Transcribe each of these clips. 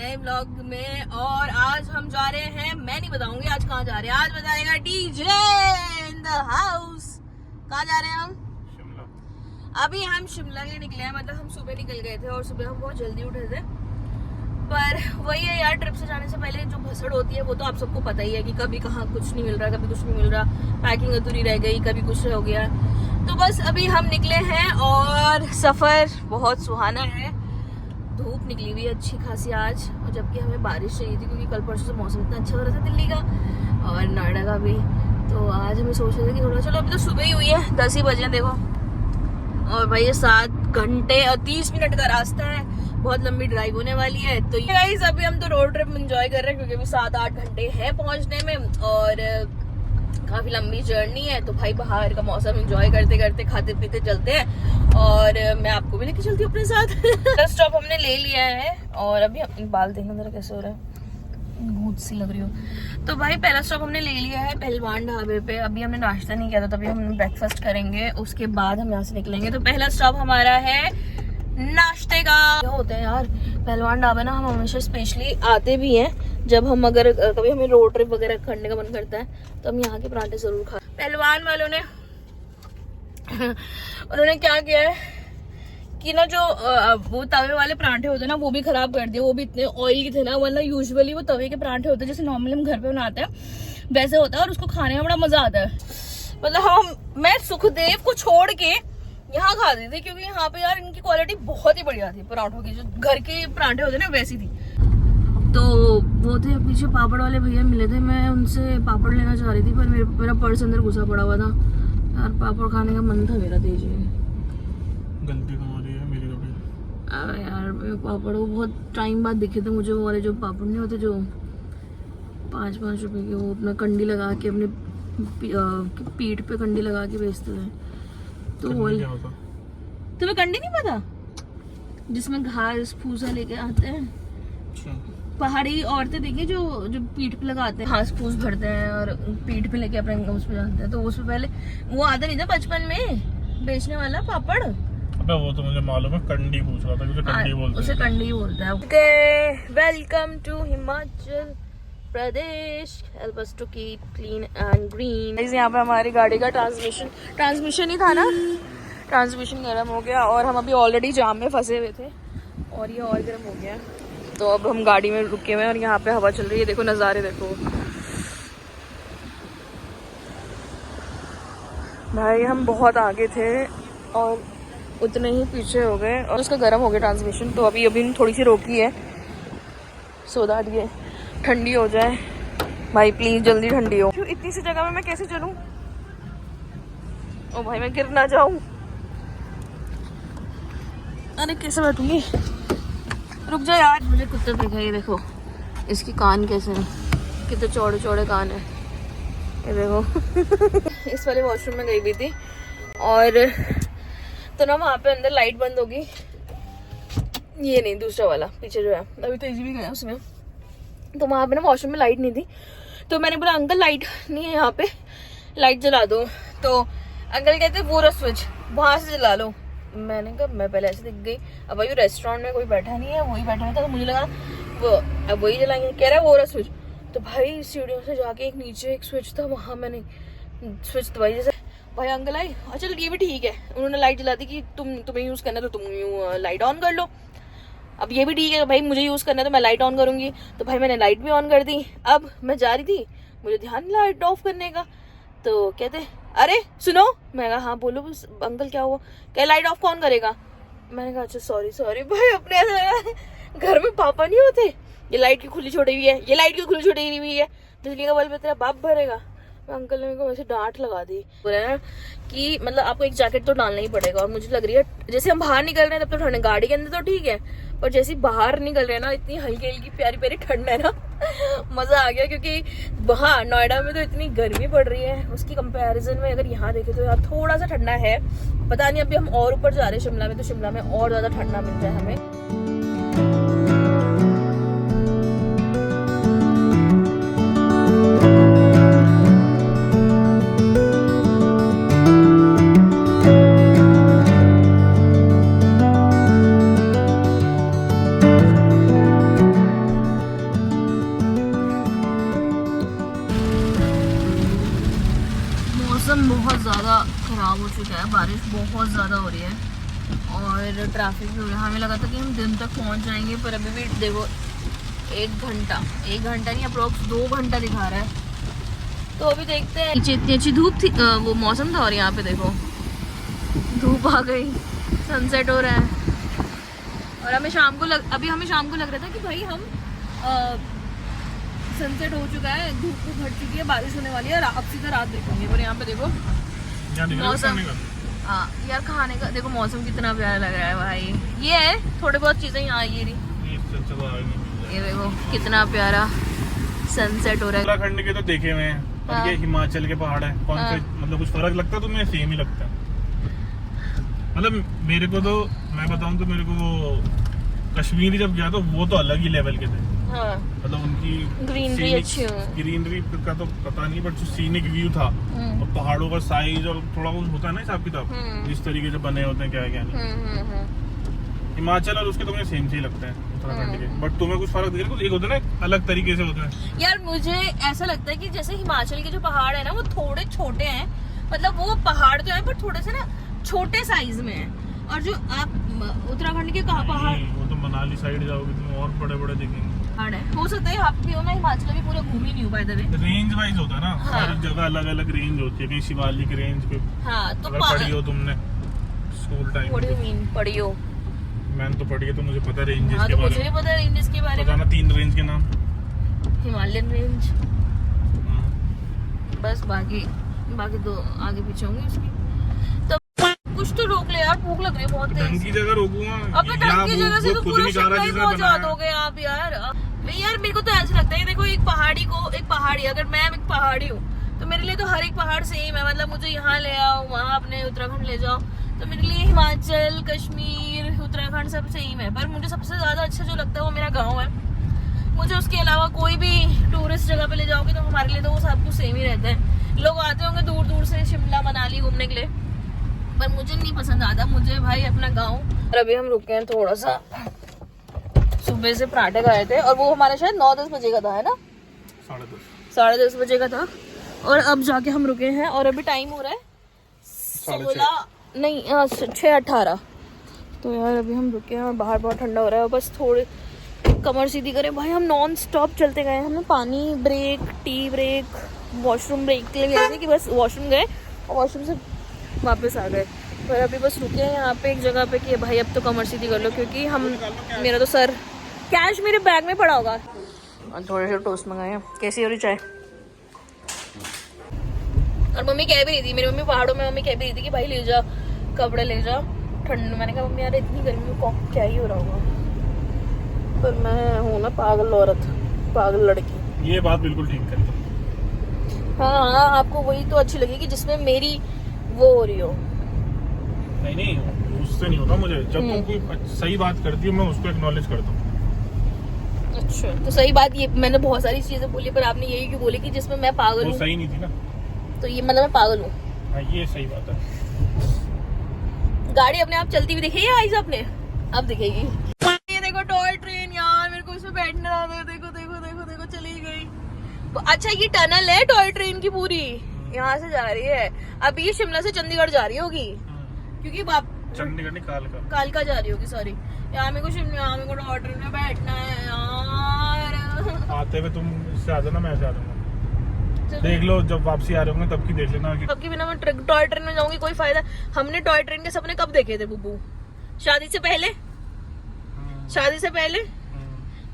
नए व्लॉग में। और आज हम जा रहे हैं, मैं नहीं बताऊंगी आज कहाँ जा रहे हैं, आज बताएगा डीजे इन द हाउस। कहाँ जा रहे हैं हम? शिमला। अभी हम शिमला के निकले हैं, मतलब हम सुबह निकल गए थे और सुबह हम बहुत जल्दी उठे थे। पर वही है यार, ट्रिप से जाने से पहले जो भसड़ होती है वो तो आप सबको पता ही है कि कभी कहाँ कुछ नहीं मिल रहा, कभी कुछ नहीं मिल रहा, पैकिंग अधूरी रह गई, कभी कुछ हो गया। तो बस अभी हम निकले हैं और सफर बहुत सुहाना है। धूप निकली हुई है अच्छी खासी आज, और जबकि हमें बारिश चाहिए थी क्योंकि कल परसों से मौसम इतना अच्छा हो रहा था दिल्ली का और नोएडा का भी। तो आज हमें सोच रहे थे कि थोड़ा, चलो अभी तो सुबह ही हुई है, 10 ही बजे देखो। और भाई ये 7 घंटे और 30 मिनट का रास्ता है, बहुत लंबी ड्राइव होने वाली है। तो गाइस अभी हम तो रोड ट्रिप एंजॉय कर रहे हैं क्योंकि अभी 7-8 घंटे हैं पहुंचने में और काफी लंबी जर्नी है। तो भाई बाहर का मौसम एंजॉय करते करते, खाते पीते चलते हैं और मैं आपको भी लेके चलती हूँ अपने साथ। स्टॉप हमने ले लिया है और अभी बाल देखना जरा कैसे हो रहा है, भूत सी लग रही हो। तो भाई पहला स्टॉप हमने ले लिया है पहलवान ढाबे पे। अभी हमने नाश्ता नहीं किया था, तभी हम ब्रेकफास्ट करेंगे, उसके बाद हम यहाँ से निकलेंगे। तो पहला स्टॉप हमारा है नाश्ते का। क्या होता है यार, पहलवान ढाबा ना हम हमेशा स्पेशली आते भी हैं जब हम अगर कभी हमें रोड ट्रिप वगैरह करने का मन करता है तो हम यहाँ के पराठे जरूर खाते। पहलवान वालों ने उन्होंने क्या किया है कि ना जो वो तवे वाले पराठे होते हैं ना वो भी खराब कर दिए। वो भी इतने ऑयली थे ना, वरना यूजुअली वो तवे के पराठे होते हैं जैसे नॉर्मली हम घर पे बनाते हैं वैसे होता है और उसको खाने में बड़ा मजा आता है। मतलब मैं सुखदेव को छोड़ के यहाँ खाते थे क्योंकि यहाँ पे यार इनकी क्वालिटी बहुत ही बढ़िया थी पराठों की, जो घर के पराठे होते ना वैसी थी। तो वो थे पीछे पापड़ वाले भैया मिले थे, मैं उनसे पापड़ लेना चाह रही थी पर मेरा पर्स अंदर घुसा पड़ा हुआ था यार। पापड़ खाने का मन था मेरा, दीजिए। गलती तुम्हारी है, मेरी थोड़ी। अरे यार मेरे पापड़ वो बहुत टाइम बाद दिखे थे मुझे, वो वाले जो पापड़ नहीं होते जो 5-5 रुपए के, वो अपना कंडी लगा के अपने पीठ पे कंडी लगा के बेचते थे। तो तुम्हें कंडी नहीं पता, जिसमें घास फूसा लेके आते हैं? अच्छा। पहाड़ी औरतें देखिए जो पीठ पे लगाते हैं, घास फूस भरते हैं और पीठ पे लेके अपने उस पे जाते हैं। तो उसमें पहले वो आता नहीं था बचपन में बेचने वाला पापड़। अबे वो तो मुझे मालूम है, कंडी पूछ रहा था, उसे कंडी बोलते हैं। उसे कंडी बोलता है। Okay, welcome to Himachal Pradesh, help us to keep clean and green. यहाँ पे हमारी गाड़ी का ट्रांसमिशन ही था ना, ट्रांसमिशन गर्म हो गया और हम अभी ऑलरेडी जाम में फंसे हुए थे और ये और गर्म हो गया। तो अब हम गाड़ी में रुके हुए हैं और यहाँ पे हवा चल रही है, देखो नज़ारे देखो भाई। हम बहुत आगे थे और उतने ही पीछे हो गए और उसका गर्म हो गया ट्रांसमिशन। तो अभी थोड़ी सी रोकी है सो दैट ये ठंडी हो जाए। भाई प्लीज जल्दी ठंडी हो। इतनी सी जगह में मैं कैसे चलूं? ओ भाई मैं गिर ना जाऊं। अरे कैसे बैठूंगी, रुक जा यार। मुझे कुत्ता देखा, ये देखो इसकी कान कैसे हैं, कितने चौड़े चौड़े कान है, ये देखो। इस वाले वॉशरूम में गई भी थी और तो ना वहाँ पे अंदर लाइट बंद होगी, ये नहीं दूसरा वाला पीछे जो है, अभी तो इजी भी गया उसमें। तो वहाँ पे ना वॉशरूम में लाइट नहीं थी, तो मैंने बोला अंकल लाइट नहीं है यहाँ पे, लाइट जला दो। तो अंकल कहते वो रहा स्विच वहाँ से जला लो। मैंने कहा मैं पहले ऐसे दिख गई, अब भाई रेस्टोरेंट में कोई बैठा नहीं है, वही बैठा था तो मुझे लगा वो अब वही जलाएंगे। कह रहा है वो रहा स्विच। तो भाई सीढ़ियों से जाके एक नीचे एक स्विच था, वहाँ मैंने स्विच दबाई जैसे भाई अंकल आई, अच्छा ये भी ठीक है, उन्होंने लाइट जला दी कि तुम्हें यूज़ करना है तो तुम यूँ लाइट ऑन कर लो। अब ये भी ठीक है भाई, मुझे यूज़ करना है तो मैं लाइट ऑन करूँगी। तो भाई मैंने लाइट भी ऑन कर दी। अब मैं जा रही थी, मुझे ध्यान नहीं लाइट ऑफ करने का, तो कहते अरे सुनो। मैं कहा हाँ बोलो अंकल क्या हुआ? क्या लाइट ऑफ कौन करेगा? मैंने कहा अच्छा सॉरी भाई, अपने ऐसा घर में पापा नहीं होते, ये लाइट की खुली छोड़ी हुई है, ये लाइट की खुली छोड़ी हुई है, बिजली का बल्ब तेरा बाप भरेगा। अंकल ने मेरे को वैसे डांट लगा दी, बोला कि मतलब आपको एक जैकेट तो डालना ही पड़ेगा। और मुझे लग रही है जैसे हम बाहर निकल रहे हैं तब तो ठंड, गाड़ी के अंदर तो ठीक है, पर जैसे बाहर निकल रहे हैं ना इतनी हल्की हल्की प्यारी प्यारी ठंड है ना मजा आ गया। क्योंकि वहाँ नोएडा में तो इतनी गर्मी पड़ रही है, उसकी कंपैरिजन में अगर यहाँ देखे तो यार थोड़ा सा ठंडा है। पता नहीं अभी हम और ऊपर जा रहे हैं शिमला में, तो शिमला में और ज्यादा ठंडा मिल जाए हमें। और ट्रैफिक भी हो गया। हमें लगा था कि हम दिन तक पहुंच जाएंगे, पर अभी भी देखो 1 घंटा नहीं, अप्रोक्स 2 घंटा दिखा रहा है। तो अभी देखते हैं। नीचे इतनी अच्छी धूप थी, वो मौसम था, और यहाँ पे देखो धूप आ गई, सनसेट हो रहा है। और हमें शाम को लग रहा था कि भाई हम सनसेट हो चुका है, धूप तो घट चुकी है, बारिश होने वाली है, अब सीधा रात देखेंगे। और यहाँ पे देखो मौसम, हाँ यार खाने का देखो मौसम कितना प्यारा लग रहा है भाई। ये है थोड़े बहुत चीजें यहाँ, ये देखो कितना प्यारा सनसेट हो रहा है। उत्तराखंड के तो देखे हुए हैं, और ये हिमाचल के पहाड़ है, कौन से मतलब कुछ फर्क लगता है तुम्हें? सेम ही लगता है। मतलब मेरे को तो, मैं बताऊं तो मेरे को वो कश्मीर जब गया तो वो तो अलग ही लेवल के थे। हाँ। मतलब उनकी ग्रीनरी अच्छी है, ग्रीनरी का तो पता नहीं, बट जो सीनिक व्यू था और पहाड़ों का साइज और थोड़ा बहुत होता है ना हिसाब किताब, जिस तरीके से बने होते हैं क्या है क्या नहीं। हिमाचल और उसके तुम्हें सेम से ही लगता है उत्तराखंड के, बट तुम्हें कुछ फर्क दिख रहा है? एक होता है ना अलग तरीके से होता है यार। मुझे ऐसा लगता है कि जैसे हिमाचल के जो पहाड़ है ना वो थोड़े छोटे हैं, मतलब वो पहाड़ तो है पर थोड़े से ना छोटे साइज में है। और जो आप उत्तराखंड के कहा पहाड़, वो तो मनाली साइड जाओगे तुम और बड़े बड़े दिखेंगे। हो सकता है आप भी हो, मैं हिमाचल भी पूरा घूमी नहीं हूँ by the way. Range wise होता है ना, हर जगह अलग अलग रेंज होती है, कहीं शिवालिक रेंज पे। हाँ तो पढ़ी हो तुमने स्कूल टाइम में? पढ़ी हो? मैंने तो पढ़ी है, तो मुझे पता रेंजेस हाँ, के तो बारे मुझे भी पता है रेंजेस के बारे में। बताना 3 रेंज के नाम। हिमालयन रेंज, बस बाकी दो आगे पीछे होंगे उसकी। तो कुछ तो रोक ले यार, भूख लग रही है बहुत तेज। ढंग की जगह रोकूंगा। अबे ढंग की जगह से तो पूरा शिमला ही पहुंचा दोगे आप यार। यार मेरे को तो ऐसा लगता है, देखो एक पहाड़ी अगर मैं एक पहाड़ी हूँ तो मेरे लिए तो हर एक पहाड़ सेम है। मतलब मुझे यहाँ ले आओ, वहाँ अपने उत्तराखंड ले जाओ, तो मेरे लिए हिमाचल, कश्मीर, उत्तराखंड सब सेम है। पर मुझे सबसे ज्यादा अच्छा जो लगता है वो मेरा गाँव है। मुझे उसके अलावा कोई भी टूरिस्ट जगह पे ले जाओगे तो हमारे लिए तो वो सब कुछ सेम ही रहता है। लोग आते होंगे दूर दूर से शिमला मनाली घूमने के लिए, पर मुझे नहीं पसंद आता। मुझे भाई अपना गाँव। और अभी हम रुके हैं थोड़ा सा, सुबह से पराठे खाए थे, और वो हमारा शायद 9-10 बजे का था, है ना? 10:30 बजे का था। और अब जाके हम रुके हैं, और अभी टाइम हो रहा है 6:18। तो यार अभी हम रुके हैं और बाहर बहुत ठंडा हो रहा है, और बस थोड़ी कमर सीधी करे भाई। हम नॉन स्टॉप चलते गए, हमने पानी break, tea break, washroom break के लिए गए थे कि बस वॉशरूम गए और वॉशरूम से वापस आ गए। पर अभी बस रुके हैं यहाँ पे एक जगह पे कि भाई अब तो कमर सीधी कर लो, क्योंकि मेरा तो सर, कैश मेरे बैग में पड़ा होगा। और थोड़े से टोस्ट मंगाए हैं। कैसी हो रही चाय? और मम्मी कह भी रही थी, मेरी मम्मी पहाड़ों में, मम्मी कह भी रही थी कि भाई ले जा कपड़े, ले जा ठंड। मैंने कहा मम्मी यार इतनी गर्मी में क्या ही हो रहा होगा, पर मैं हूँ ना पागल औरत, पागल लड़की। ये बात बिल्कुल ठीक है। हाँ, आपको वही तो अच्छी लगेगी जिसमें मेरी वो हो रही हो। नहीं, उससे नहीं होता मुझे। जब तुम कोई सही बात करती हो मैं उसको एक्नॉलेज करता हूँ। अच्छा, तो सही बात ये, मैंने बहुत सारी चीजें बोली, पर आपने यही क्यों बोली कि जिसमें मैं पागल हूँ? वो सही नहीं थी ना, तो ये मतलब मैं पागल हूँ? हाँ, ये सही बात है। गाड़ी अपने आप चलती हुई दिखेगी गाइस, आपने अब दिखेगी। ये देखो टॉय ट्रेन यार, मेरे को इसमें बैठना है। देखो देखो देखो देखो, चली गई। अच्छा ये टनल है टॉय ट्रेन की पूरी, यहाँ से जा रही है। अभी ये शिमला से चंडीगढ़ जा रही होगी, क्योंकि चंडीगढ़ नहीं, कालका जा रही होगी, सॉरी। यार मेरे को शिमला, मेरे को टॉय ट्रेन में बैठना है यार। आते हुए तुम इससे आ जाना, मैं ऐसे आ जाऊंगा। देख लो जब वापसी आ रहे होंगे तब की देख लेना। अब के बिना मैं टॉय ट्रेन में जाऊंगी, कोई फायदा? हमने टॉय ट्रेन के सपने कब देखे थे बुब्बू? शादी से पहले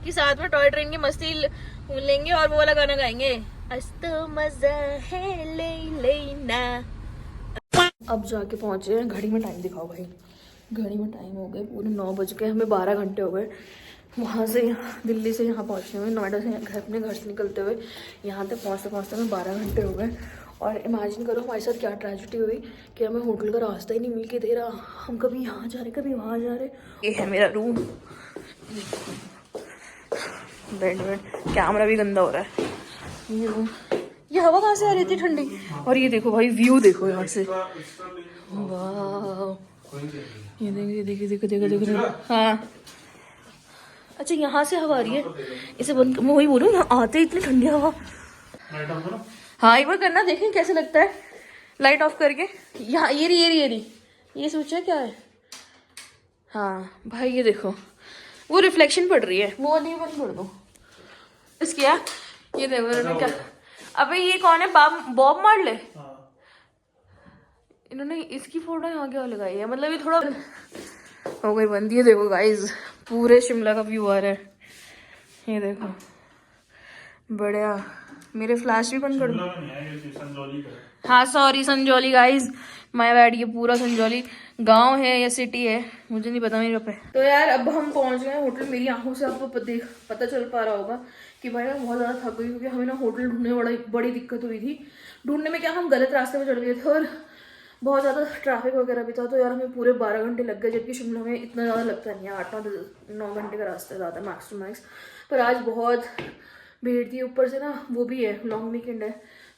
कि साथ में टॉय ट्रेन की मस्ती लेंगे और वो वाला गाना गाएंगे, तो मजा है ले लेना। अब जाके पहुंचे हैं, घड़ी में टाइम दिखाओ भाई। घड़ी में टाइम हो गए पूरे 9 बज के, हमें 12 घंटे हो गए वहाँ से, दिल्ली से यहाँ पहुँचने में, नोएडा से अपने घर से निकलते हुए यहाँ तक पहुँचते हमें 12 घंटे हो गए। और इमेजिन करो हमारे साथ क्या ट्रेजेडी हुई कि हमें होटल का रास्ता ही नहीं मिल के दे रहा। हम कभी यहाँ जा रहे, कभी वहाँ जा रहे। ये है मेरा रूम, बेड कैमरा भी गंदा हो रहा है। ये रूम, ये हवा कहाँ से आ रही थी ठंडी। और ये देखो भाई व्यू देखो यहाँ से, वाह। ये देखो देखो देखो देखो देखो। हाँ अच्छा, यहाँ से हवा आ रही है, इसे बंद, मैं वही बोलूँ, यहाँ आते इतनी ठंडी हवा। हाँ एक बार करना, देखें कैसे लगता है लाइट ऑफ करके। यहाँ ये रही ये सोचा क्या है, हाँ भाई ये देखो, वो रिफ्लेक्शन पड़ रही है, वो वाली बंद कर दो इसकी यार। ये देखो इन्होंने क्या, अबे ये कौन है, बॉब मार्ले। इन्होंने इसकी फोटो यहाँ क्या लगाई है, मतलब ये थोड़ा हो गई बंद। ये देखो गाइज, पूरे शिमला का व्यू आ रहा है, ये देखो बढ़िया। मेरे फ्लैश भी बंद कर दो। हाँ sorry Sanjauli guys, my bad, ये पूरा संजौली गांव है या सिटी है मुझे नहीं पता मेरे पे। तो यार अब हम पहुंच गए होटल। मेरी आंखों से आपको पता चल पा रहा होगा कि भाई मैं बहुत ज़्यादा थक गई, क्योंकि हमें ना होटल ढूंढने में बड़ी दिक्कत हुई थी। ढूंढने में क्या, हम गलत रास्ते पे चढ़ गए थे और बहुत ज़्यादा ट्रैफिक वगैरह भी था, तो यार हमें पूरे 12 घंटे लग गए, जबकि शिमला में इतना ज़्यादा लगता नहीं है, 8-9 घंटे का रास्ता ज़्यादा मैक्स टू मैक्स। पर आज बहुत भीड़ थी, ऊपर से ना वो भी है, लॉन्ग वीकेंड है,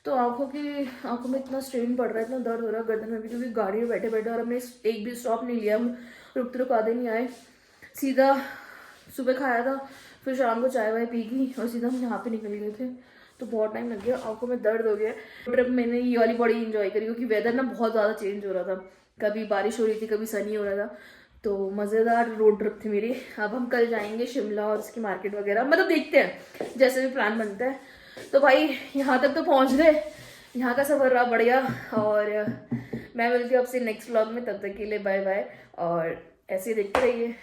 तो आंखों में इतना स्ट्रेन पड़ रहा है, इतना दर्द हो रहा है गर्दन में भी, क्योंकि गाड़ी में बैठे बैठे और हमने एक भी स्टॉप नहीं लिया, हम रुक आधे नहीं आए, सीधा सुबह खाया था, फिर शाम को चाय वाय पी गई और सीधा हम यहाँ पे निकल गए थे। तो बहुत टाइम लग गया, आंखों में दर्द हो गया। ट्रिप मैंने ये वाली बड़ी इंजॉय करी, क्योंकि वेदर ना बहुत ज़्यादा चेंज हो रहा था, कभी बारिश हो रही थी, कभी सनी हो रहा था, तो मज़ेदार रोड ट्रिप थी मेरी। अब हम कल जाएंगे शिमला और उसकी मार्केट वगैरह, मतलब देखते हैं जैसे भी प्लान बनता है। तो भाई यहाँ तक तो पहुँच गए, यहाँ का सफ़र रहा बढ़िया, और मैं मिलती हूँ आपसे नेक्स्ट व्लॉग में, तब तक के लिए बाय बाय, और ऐसे ही देखते रहिए।